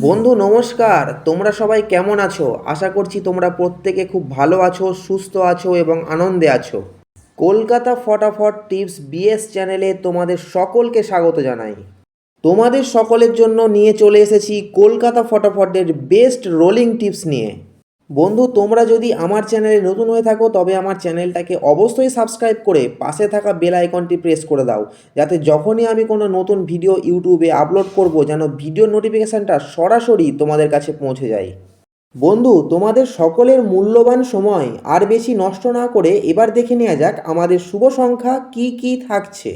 বন্ধু নমস্কার, তোমরা সবাই কেমন আছো? আশা করছি তোমরা প্রত্যেকে খুব ভালো আছো, সুস্থ আছো এবং আনন্দে আছো। কলকাতা ফটাফট টিপস বিএস চ্যানেলে তোমাদের সকলকে স্বাগত জানাই। তোমাদের সকলের জন্য নিয়ে চলে এসেছি কলকাতা ফটাফটের বেস্ট রোলিং টিপস নিয়ে। বন্ধু, তোমরা যদি আমার চ্যানেলে নতুন হয়ে থাকো তবে আমার চ্যানেলটাকে অবশ্যই সাবস্ক্রাইব করে পাশে থাকা বেল আইকনটি প্রেস করে দাও, যাতে যখনই আমি কোনো নতুন ভিডিও ইউটিউবে আপলোড করব যেন ভিডিও নোটিফিকেশানটা সরাসরি তোমাদের কাছে পৌঁছে যায়। বন্ধু, তোমাদের সকলের মূল্যবান সময় আর বেশি নষ্ট না করে এবার দেখে নেওয়া যাক আমাদের শুভ সংখ্যা কি কি থাকছে।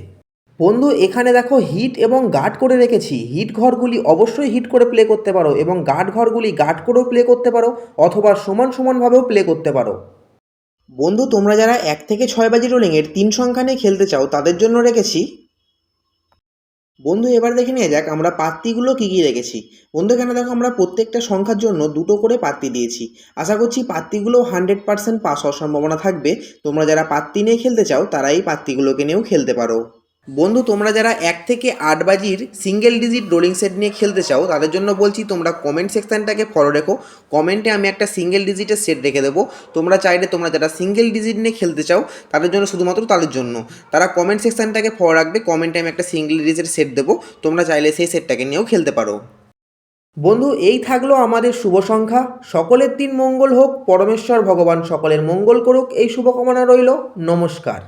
বন্ধু, এখানে দেখো হিট এবং গার্ড করে রেখেছি। হিট ঘরগুলি অবশ্যই হিট করে প্লে করতে পারো এবং গার্ড ঘরগুলি গার্ড করেও প্লে করতে পারো, অথবা সমান সমানভাবেও প্লে করতে পারো। বন্ধু, তোমরা যারা 1 থেকে 6 বাজি রোলিংয়ের 3 সংখ্যা নিয়ে খেলতে চাও তাদের জন্য রেখেছি। বন্ধু, এবার দেখে নিয়ে যাক আমরা পাত্তিগুলো কী কী রেখেছি। বন্ধু, এখানে দেখো আমরা প্রত্যেকটা সংখ্যার জন্য দুটো করে পাত্তি দিয়েছি। আশা করছি পাত্তিগুলো 100% পাস হওয়ার সম্ভাবনা থাকবে। তোমরা যারা পাত্তি নিয়ে খেলতে চাও তারা এই পাত্তিগুলোকে নিয়েও খেলতে পারো। বন্ধু, তোমরা যারা 1 থেকে 8 বাজির সিঙ্গেল ডিজিট রোলিং সেট নিয়ে খেলতে চাও তাদের জন্য বলছি তোমরা কমেন্ট সেকশানটাকে ফলো রেখো। কমেন্টে আমি একটা সিঙ্গেল ডিজিটের সেট রেখে দেবো। তোমরা চাইলে তোমরা যারা সিঙ্গেল ডিজিট নিয়ে খেলতে চাও তাদের জন্য, শুধুমাত্র তাদের জন্য, তারা কমেন্ট সেকশানটাকে ফলো রাখবে। কমেন্টে আমি একটা সিঙ্গেল ডিজিটের সেট দেবো, তোমরা চাইলে সেই সেটটাকে নিয়েও খেলতে পারো। বন্ধু, এই থাকলো আমাদের শুভ সংখ্যা। সকলের দিন মঙ্গল হোক, পরমেশ্বর ভগবান সকলের মঙ্গল করুক, এই শুভকামনা রইল। নমস্কার।